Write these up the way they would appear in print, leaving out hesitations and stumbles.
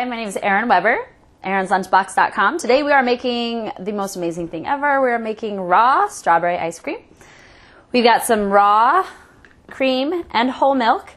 Hi, my name is Erin Weber, aaronsLunchbox.com. Today we are making the most amazing thing ever. We are making raw strawberry ice cream. We've got some raw cream and whole milk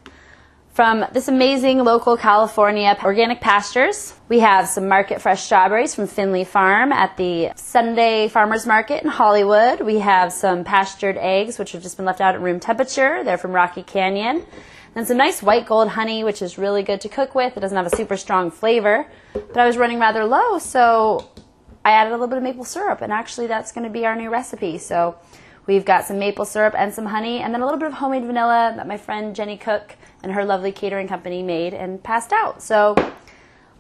from this amazing local California organic pastures. We have some market fresh strawberries from Finley Farm at the Sunday Farmers Market in Hollywood. We have some pastured eggs, which have just been left out at room temperature. They're from Rocky Canyon. And some nice white gold honey, which is really good to cook with. It doesn't have a super strong flavor, but I was running rather low, so I added a little bit of maple syrup, and actually that's going to be our new recipe. So we've got some maple syrup and some honey, and then a little bit of homemade vanilla that my friend Jenny Cook and her lovely catering company made and passed out. So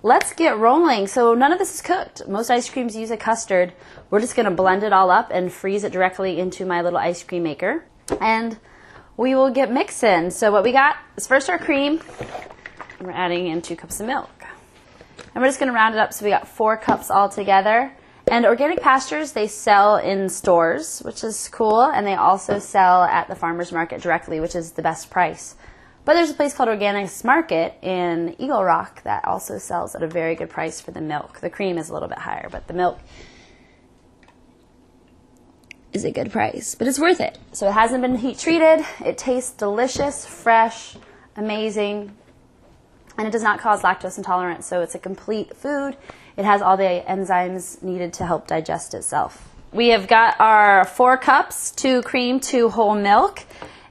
let's get rolling. So none of this is cooked. Most ice creams use a custard. We're just going to blend it all up and freeze it directly into my little ice cream maker. And we will get mixing. So what we got is first our cream. We're adding in 2 cups of milk. And we're just going to round it up so we got 4 cups all together. And organic pastures, they sell in stores, which is cool. And they also sell at the farmer's market directly, which is the best price. But there's a place called Organics Market in Eagle Rock that also sells at a very good price for the milk. The cream is a little bit higher, but the milk is a good price, but it's worth it. So it hasn't been heat treated. It tastes delicious, fresh, amazing, and it does not cause lactose intolerance. So it's a complete food. It has all the enzymes needed to help digest itself. We have got our 4 cups, 2 cream, 2 whole milk.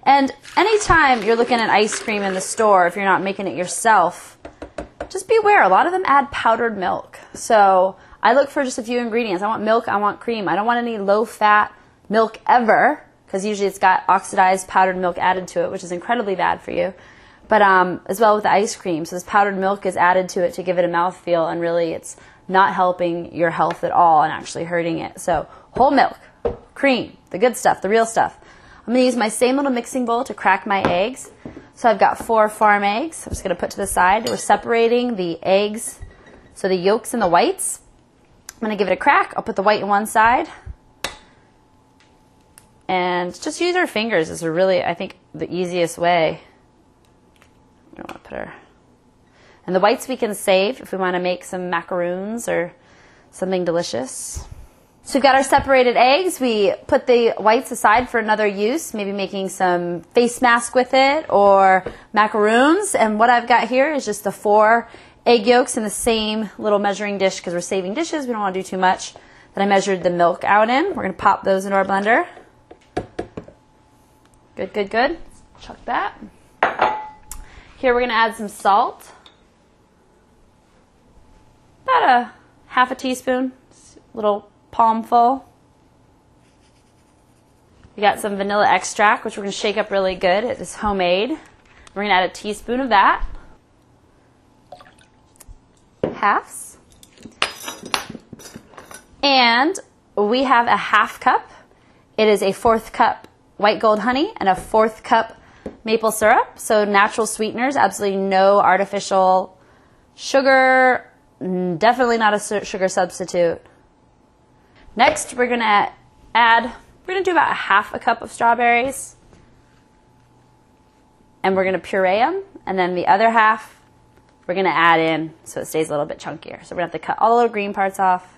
And anytime you're looking at ice cream in the store, if you're not making it yourself, just be aware. A lot of them add powdered milk. So I look for just a few ingredients. I want milk, I want cream. I don't want any low-fat milk ever, because usually it's got oxidized powdered milk added to it, which is incredibly bad for you. But as well with the ice cream. So this powdered milk is added to it to give it a mouthfeel, and really it's not helping your health at all and actually hurting it. So whole milk, cream, the good stuff, the real stuff. I'm going to use my same little mixing bowl to crack my eggs. So I've got 4 farm eggs. I'm just going to put to the side. We're separating the eggs, so the yolks and the whites. I'm going to give it a crack. I'll put the white in one side. And just use our fingers is really, I think, the easiest way. I don't want to put our... And the whites we can save if we want to make some macaroons or something delicious. So we've got our separated eggs. We put the whites aside for another use, maybe making some face mask with it or macaroons. And what I've got here is just the 4 egg yolks in the same little measuring dish because we're saving dishes. We don't want to do too much. That I measured the milk out in. We're going to pop those into our blender. Good, good, good. Chuck that. Here we're going to add some salt. About a half a teaspoon, little palm full. We got some vanilla extract, which we're going to shake up really good. It is homemade. We're going to add a teaspoon of that. Halves. And we have a half cup. It is a 4th cup white gold honey and a 4th cup maple syrup. So natural sweeteners, absolutely no artificial sugar, definitely not a sugar substitute. Next, we're going to do about a half a cup of strawberries. And we're going to puree them. And then the other half, we're going to add in so it stays a little bit chunkier. So we're going to have to cut all the little green parts off.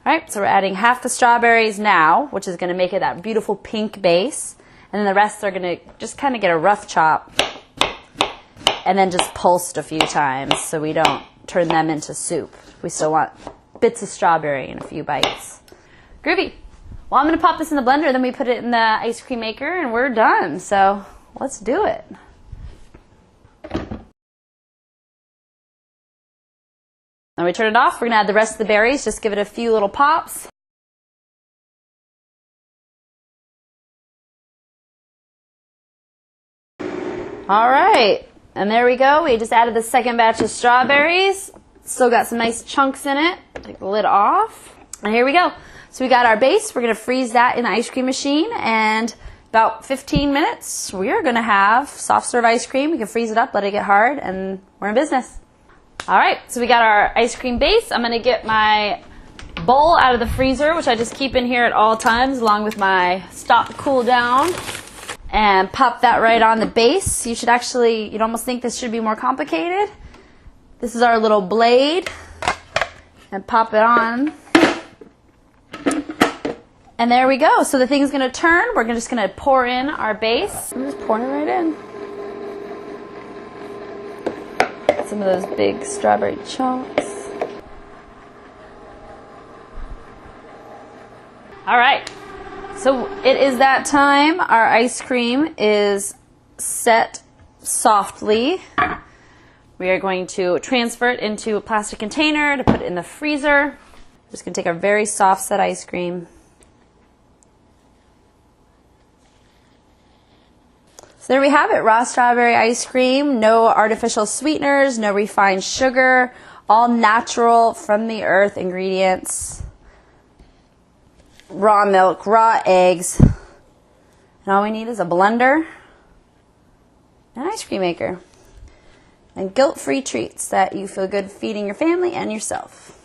All right, so we're adding half the strawberries now, which is going to make it that beautiful pink base. And then the rest are going to just kind of get a rough chop. And then just pulsed a few times so we don't turn them into soup. We still want bits of strawberry in a few bites. Groovy. Well, I'm going to pop this in the blender, then we put it in the ice cream maker, and we're done. So let's do it. Now we turn it off. We're going to add the rest of the berries. Just give it a few little pops. All right. And there we go. We just added the second batch of strawberries. Still got some nice chunks in it. Take the lid off. And here we go. So we got our base. We're going to freeze that in the ice cream machine. And about 15 minutes, we are going to have soft serve ice cream. We can freeze it up, let it get hard, and we're in business. All right. So we got our ice cream base. I'm going to get my bowl out of the freezer, which I just keep in here at all times, along with my stop cool down. And pop that right on the base. You'd almost think this should be more complicated. This is our little blade, and pop it on. And there we go. So the thing's gonna turn. We're just gonna pour in our base. I'm just pouring it right in. Some of those big strawberry chunks. All right, so it is that time. Our ice cream is set softly. We are going to transfer it into a plastic container to put it in the freezer. We're just gonna take our very soft set ice cream. So there we have it, raw strawberry ice cream. No artificial sweeteners, no refined sugar, all natural from the earth ingredients. Raw milk, raw eggs, and all we need is a blender and an ice cream maker. And guilt-free treats that you feel good feeding your family and yourself.